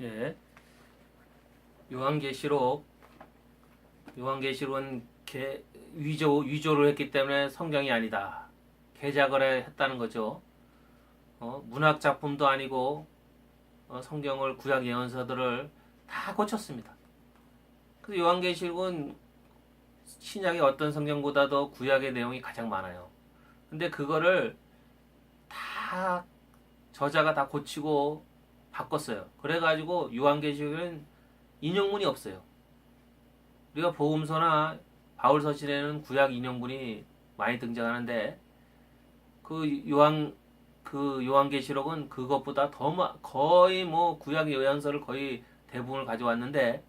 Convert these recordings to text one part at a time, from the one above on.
예. 요한계시록, 요한계시록은 위조를 했기 때문에 성경이 아니다. 개작을 했다는 거죠. 문학 작품도 아니고 성경을 구약 예언서들을 다 고쳤습니다. 그래서 요한계시록은 신약의 어떤 성경보다도 구약의 내용이 가장 많아요. 근데 그거를 다 저자가 다 고치고 바꿨어요. 그래가지고 요한계시록은 인용문이 없어요. 우리가 복음서나 바울서신에는 구약 인용문이 많이 등장하는데 그 요한계시록은 그것보다 거의 뭐 구약 예언서를 거의 대부분을 가져왔는데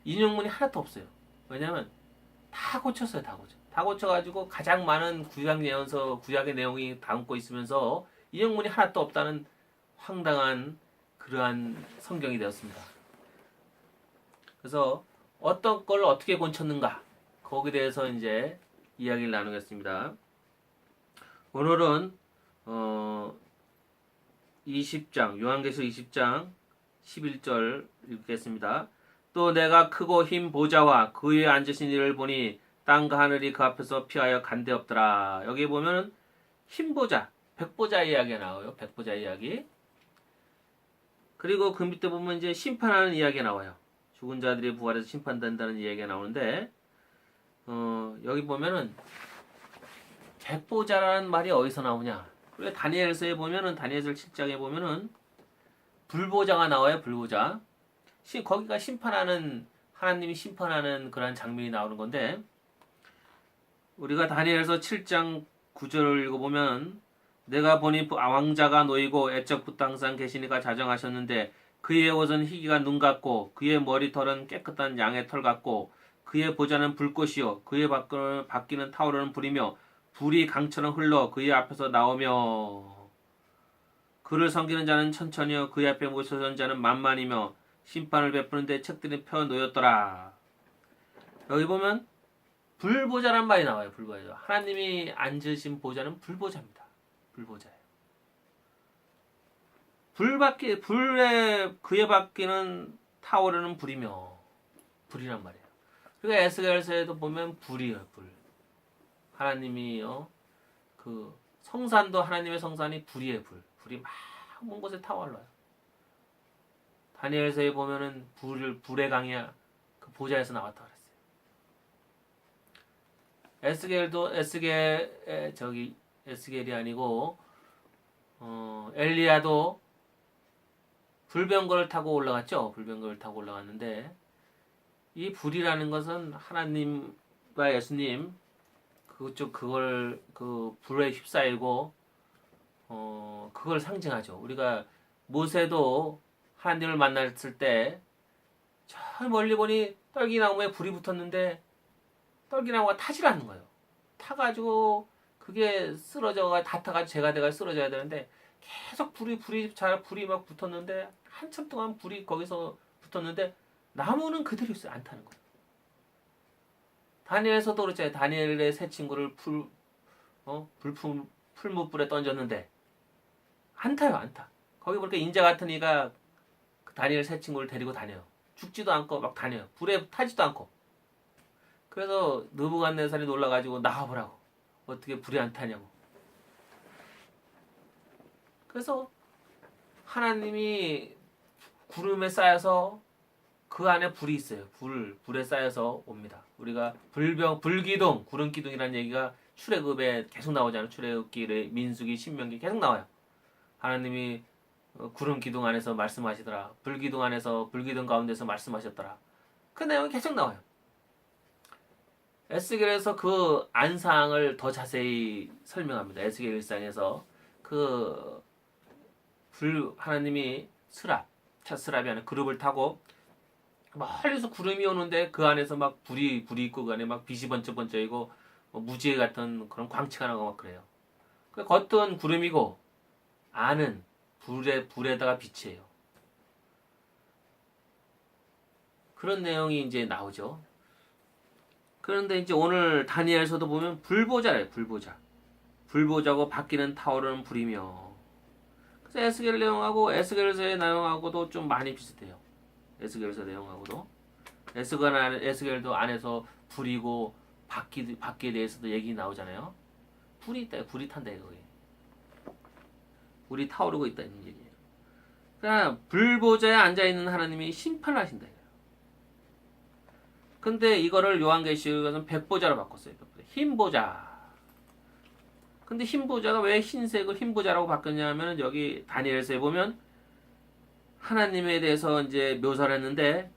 인용문이 하나도 없어요. 왜냐면 다 고쳤어요. 다 고쳐가지고 가장 많은 구약 예언서 구약의 내용이 담고 있으면서 인용문이 하나도 없다는 황당한 그러한 성경이 되었습니다. 그래서 어떤 걸 어떻게 고쳤는가 거기에 대해서 이제 이야기를 나누겠습니다. 오늘은 20장 요한계시록 20장 11절 읽겠습니다. 또 내가 크고 흰 보좌와 그 위에 앉으신 이를 보니 땅과 하늘이 그 앞에서 피하여 간데없더라. 여기 보면 흰 보좌, 백보자 이야기가 나와요. 백보자 이야기. 그리고 그 밑에 보면 이제 심판하는 이야기가 나와요. 죽은 자들이 부활해서 심판된다는 이야기가 나오는데 여기 보면은 백보자라는 말이 어디서 나오냐? 그리고 다니엘서에 보면은 다니엘서 7장에 보면은 불보자가 나와요. 불보자. 거기가 심판하는 하나님이 심판하는 그런 장면이 나오는 건데 우리가 다니엘서 7장 9절을 읽어보면 내가 보니 왕자가 놓이고 애적부터 항상 계시니가 자정하셨는데 그의 옷은 희기가 눈 같고 그의 머리털은 깨끗한 양의 털 같고 그의 보좌는 불꽃이요 그의 바퀴는 타오르는 불이며 불이 강처럼 흘러 그의 앞에서 나오며 그를 섬기는 자는 천천히요 그의 앞에 모서선 자는 만만이며 심판을 베푸는데 책들이 펴 놓였더라. 여기 보면 불보자란 말이 나와요. 불보자. 하나님이 앉으신 보좌는 불보자입니다. 불보자예요. 그의 바퀴는 타오르는 불이며 불이란 말이에요. 그리고 에스겔서에도 보면 불이에요. 불. 하나님이요. 그 성산도 하나님의 성산이 불이에요. 불이 막 먼 곳에 타올라요. 다니엘서에 보면은 불의 강이 그 보좌에서 나왔다 그랬어요. 에스겔이 아니고 엘리야도 불병거를 타고 올라갔죠. 불병거를 타고 올라갔는데 이 불이라는 것은 하나님과 예수님 그걸 그 불에 휩싸이고 그걸 상징하죠. 우리가 모세도 하나님을 만났을 때 저 멀리 보니 떨기나무에 불이 붙었는데 떨기나무가 타질 않는 거예요. 타가지고 그게 쓰러져가 다 타가지고 재가 돼가 쓰러져야 되는데 계속 불이 막 붙었는데 한참 동안 불이 거기서 붙었는데 나무는 그대로 있어요. 안 타는 거예요. 다니엘서도 그렇잖아요. 다니엘의 세 친구를 풀무불에 던졌는데 안 타요. 안 타. 거기 보니까 인자 같은 이가 그 다니엘 세 친구를 데리고 다녀요. 죽지도 않고 막 다녀요. 불에 타지도 않고. 그래서 느부갓네살이 놀라가지고 나와보라고. 어떻게 불이 안 타냐고. 그래서 하나님이 구름에 쌓여서 그 안에 불이 있어요. 불에 쌓여서 옵니다. 우리가 불기둥, 구름기둥이라는 얘기가 출애굽에 계속 나오잖아요. 출애굽기, 민수기, 신명기 계속 나와요. 하나님이 구름기둥 안에서 말씀하시더라. 불기둥 가운데서 말씀하셨더라. 그 내용이 계속 나와요. 에스겔에서 그 안상을 더 자세히 설명합니다. 에스겔 1장에서 하나님이 찻스랍이 안에 그룹을 타고 멀리서 구름이 오는데 그 안에서 막 불이 있고 그 안에 막 빛이 번쩍번쩍이고 무지개 같은 그런 광채가 나고 막 그래요. 그 겉은 구름이고 안은 불에다가 빛이에요. 그런 내용이 이제 나오죠. 그런데 이제 오늘 다니엘서도 보면 불보자래요. 불보자고 바뀌는 타오르는 불이며. 그래서 그래서 에스겔 내용하고 에스겔서의 내용하고도 좀 많이 비슷해요. 에스겔서 내용하고도 에스겔도 안에서 불이고 바퀴에 대해서도 얘기 나오잖아요. 불이 있다, 불이 탄다 이거예요. 불이 타오르고 있다는 얘기예요. 그러니까 불보좌에 앉아 있는 하나님이 심판하신다. 근데 이거를 요한계시록에서는 백보자로 바꿨어요. 흰보자. 근데 흰보자가 왜 흰색을 흰보자라고 바꿨냐 하면 여기 다니엘서에 보면 하나님에 대해서 이제 묘사를 했는데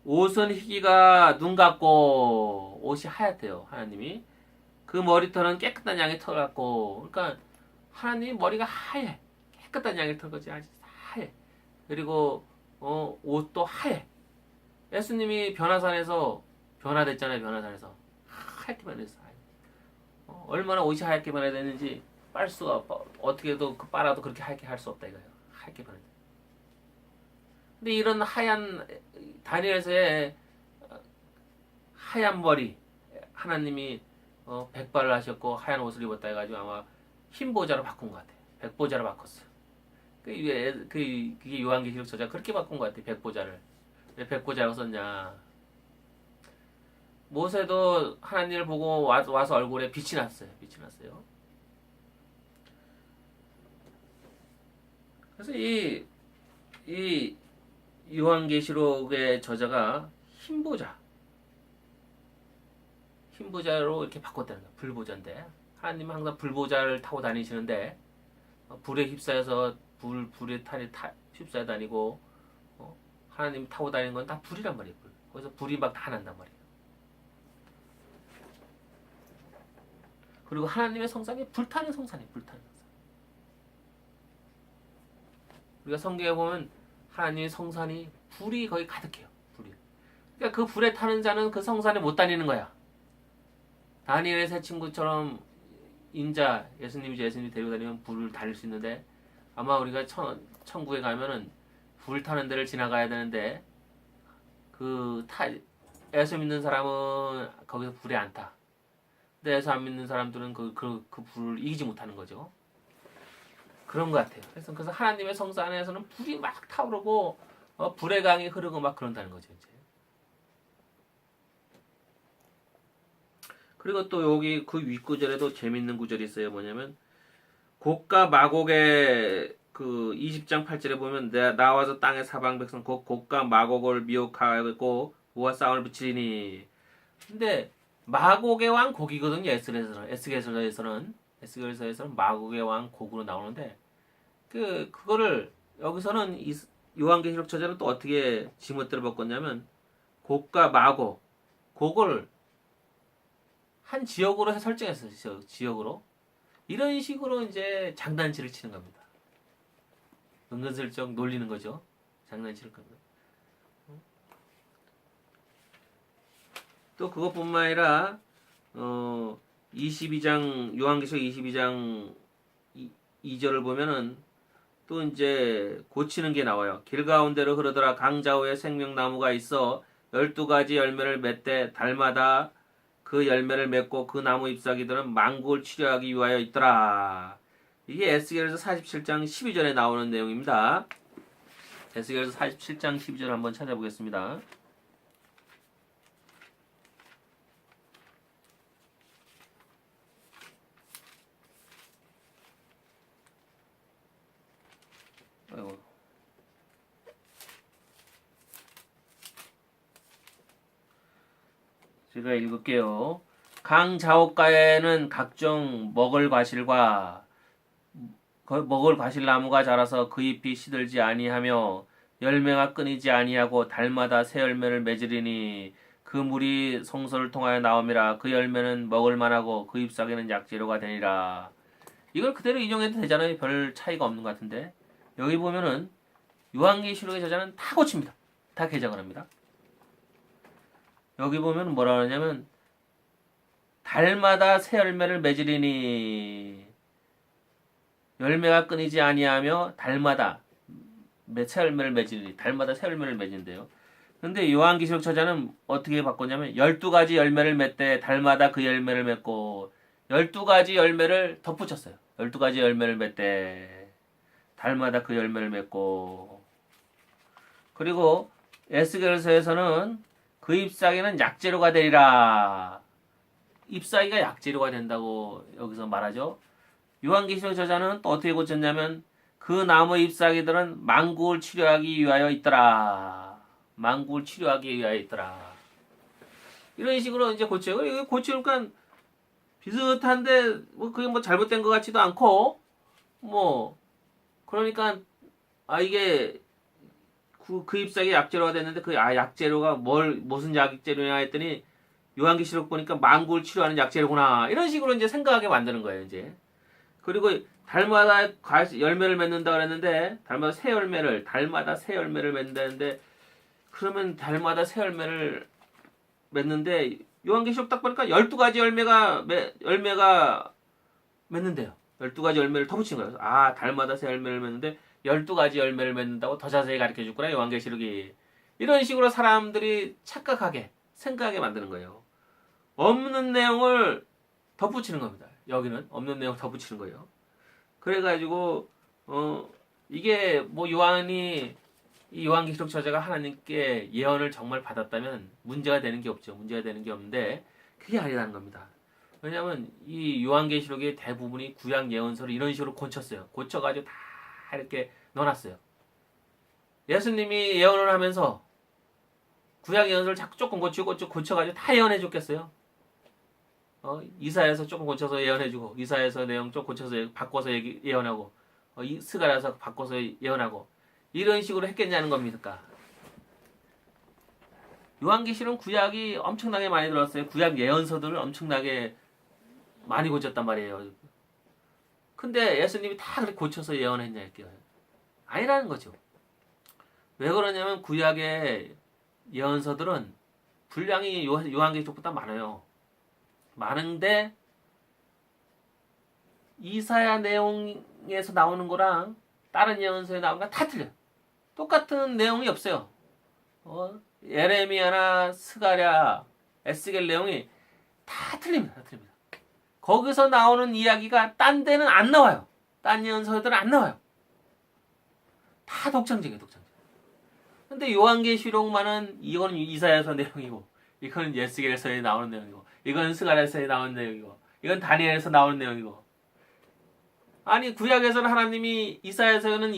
옷은 희기가 눈 같고 옷이 하얗대요. 하나님이. 그 머리털은 깨끗한 양의 털 같고, 그러니까 하나님이 머리가 하얘. 깨끗한 양의 털 같이 아주 하얘. 그리고 옷도 하얘. 예수님이 변화산에서 변화됐잖아요. 변화산에서 하얗게 변했어요. 얼마나 옷이 하얗게 변화됐는지 빨 수가 없어. 어떻게도 빨아도 그렇게 하얗게 할 수 없다 이거예요. 하얗게 변했다. 근데 이런 하얀 다니엘서의 하얀 머리 하나님이 백발을 하셨고 하얀 옷을 입었다 해가지고 아마 흰보자로 바꾼 것 같아요. 백보자로 바꿨어요. 그게 요한계시록 저자가 그렇게 바꾼 것 같아요. 백보자를. 왜 백보자라고 썼냐? 모세도 하나님을 보고 와서 얼굴에 빛이 났어요. 빛이 났어요. 그래서 이 요한계시록의 저자가 흰보자로 이렇게 바꿨다는 거예요. 불보자인데 하나님은 항상 불보자를 타고 다니시는데 불에 휩싸여서 불에 휩싸여 다니고 하나님 타고 다니는 건 다 불이란 말이에요. 불. 거기서 불이 막 다 난단 말이에요. 그리고 하나님의 성산이 불타는 성산이에요. 불타는 성산. 우리가 성경에 보면 하나님의 성산이 불이 거의 가득해요. 불이. 그러니까 그 불에 타는 자는 그 성산에 못 다니는 거야. 다니엘의 세 친구처럼 인자 예수님이 데리고 다니면 불을 다닐 수 있는데 아마 우리가 천국에 가면은 불 타는 데를 지나가야 되는데 예수 믿는 사람은 거기서 불에 안 타. 근데 예수 안 믿는 사람들은 그 불을 이기지 못하는 거죠. 그런 것 같아요. 그래서 하나님의 성산 안에서는 불이 막 타오르고 불의 강이 흐르고 막 그런다는 거죠. 이제. 그리고 또 여기 그 윗구절에도 재밌는 구절이 있어요. 뭐냐면 곡과 마곡의 그 20장 8절에 보면 나와서 땅의 사방 백성 곡과 마곡을 미혹하고 우와 싸움을 붙이니. 근데 마곡의 왕 곡이거든요. 에스겔서에서는 마곡의 왕 곡으로 나오는데 그거를 여기서는 요한계시록 저자는 또 어떻게 지멋대로 바꿨냐면 곡과 마곡 곡을 한 지역으로 설정했어요. 지역으로. 이런 식으로 이제 장난치를 치는 겁니다. 은근슬쩍 놀리는 거죠. 장난치는 겁니다. 또 그것뿐만 아니라 22장 요한계시록 22장 2절을 보면은 또 이제 고치는 게 나와요. 길 가운데로 흐르더라 강자후에 생명나무가 있어 12가지 열매를 맺되 달마다 그 열매를 맺고 그 나무 잎사귀들은 만국을 치료하기 위하여 있더라. 이게 에스겔서 47장 12절에 나오는 내용입니다. 에스겔서 47장 12절 한번 찾아보겠습니다. 아이고. 제가 읽을게요. 강 좌우가에는 각종 먹을 과실나무가 자라서 그 잎이 시들지 아니하며 열매가 끊이지 아니하고 달마다 새 열매를 맺으리니 그 물이 성소를 통하여 나옴이라. 그 열매는 먹을 만하고 그 잎사귀는 약재료가 되니라. 이걸 그대로 인용해도 되잖아요. 별 차이가 없는 것 같은데 여기 보면은 요한계시록의 저자는 다 고칩니다. 다 개정을 합니다. 여기 보면 뭐라 그러냐면 달마다 새 열매를 맺으리니 열매가 끊이지 아니하며 달마다 새 열매를 맺으리니 달마다 새 열매를 맺는데요. 근데 요한계시록 저자는 어떻게 바꿨냐면 12가지 열매를 맺되 달마다 그 열매를 맺고 12가지 열매를 덧붙였어요. 12가지 열매를 맺되 달마다 그 열매를 맺고. 그리고 에스겔서에서는 그 잎사귀는 약재료가 되리라. 잎사귀가 약재료가 된다고 여기서 말하죠. 요한계시록 저자는 또 어떻게 고쳤냐면 그 나무 잎사귀들은 만국을 치료하기 위하여 있더라. 만국을 치료하기 위하여 있더라. 이런 식으로 이제 고쳐요. 이거 고치니까 비슷한데 뭐 그게 뭐 잘못된 것 같지도 않고 뭐 그러니까 이게 그 잎사귀 약재료가 됐는데 그 약재료가 무슨 약재료냐 했더니 요한계시록 보니까 만국을 치료하는 약재료구나. 이런 식으로 이제 생각하게 만드는 거예요, 이제. 그리고 달마다 열매를 맺는다 그랬는데 달마다 새 열매를 맺는다는데 그러면 달마다 새 열매를 맺는데 요한계시록 딱 보니까 12가지 열매가 맺는데요. 12가지 열매를 더 붙인 거예요. 달마다 새 열매를 맺는데 12가지 열매를 맺는다고 더 자세히 가르쳐 줬구나, 요한계시록이. 이런 식으로 사람들이 착각하게 생각하게 만드는 거예요. 없는 내용을 덧붙이는 겁니다. 여기는 없는 내용 덧붙이는 거예요. 그래가지고 이게 뭐 이 요한계시록 저자가 하나님께 예언을 정말 받았다면 문제가 되는 게 없죠. 문제가 되는 게 없는데 그게 아니라는 겁니다. 왜냐하면 이 요한계시록의 대부분이 구약 예언서를 이런 식으로 고쳤어요. 고쳐가지고 다 이렇게 넣어놨어요. 예수님이 예언을 하면서 구약 예언서를 자꾸 조금 고쳐가지고 다 예언해 줬겠어요? 이사야서 조금 고쳐서 예언해주고, 이사야서 내용 좀 고쳐서 바꿔서 예언하고, 스가랴서 바꿔서 예언하고, 이런 식으로 했겠냐는 겁니까? 요한계시록은 구약이 엄청나게 많이 들어왔어요. 구약 예언서들을 엄청나게 많이 고쳤단 말이에요. 근데 예수님이 다 그렇게 고쳐서 예언했냐 할게요. 아니라는 거죠. 왜 그러냐면 구약의 예언서들은 분량이 요한계시록보다 많아요. 많은데 이사야 내용에서 나오는 거랑 다른 예언서에 나오는 거 다 틀려요. 똑같은 내용이 없어요. 예레미야나 스가랴, 에스겔 내용이 다 틀립니다. 거기서 나오는 이야기가 딴 데는 안 나와요. 딴 예언서들은 안 나와요. 다 독창적이에요. 근데 요한계시록만은 이거는 이사야서 내용이고, 이거는 에스겔서에 나오는 내용이고, 이건 스가랴서에 나오는 내용이고, 이건 다니엘에서 나오는 내용이고. 아니 구약에서는 하나님이 이사야에게는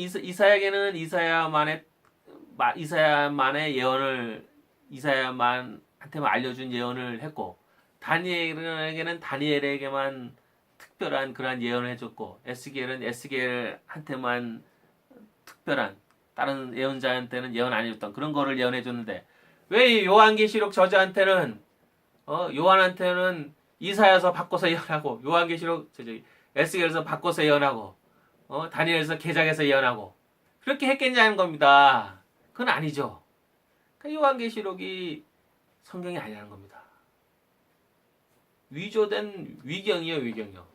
이사야만의 예언을 이사야만한테만 알려준 예언을 했고, 다니엘에게는 다니엘에게만 특별한 그러한 예언을 해줬고, 에스겔은 에스겔한테만 특별한 다른 예언자한테는 예언 안 해줬던 그런 거를 예언해줬는데 왜 요한계시록 저자한테는 요한한테는 이사야서 바꿔서 예언하고 에스겔에서 바꿔서 예언하고 다니엘에서 개작해서 예언하고 그렇게 했겠냐는 겁니다. 그건 아니죠. 그러니까 요한계시록이 성경이 아니라는 겁니다. 위조된 위경이요.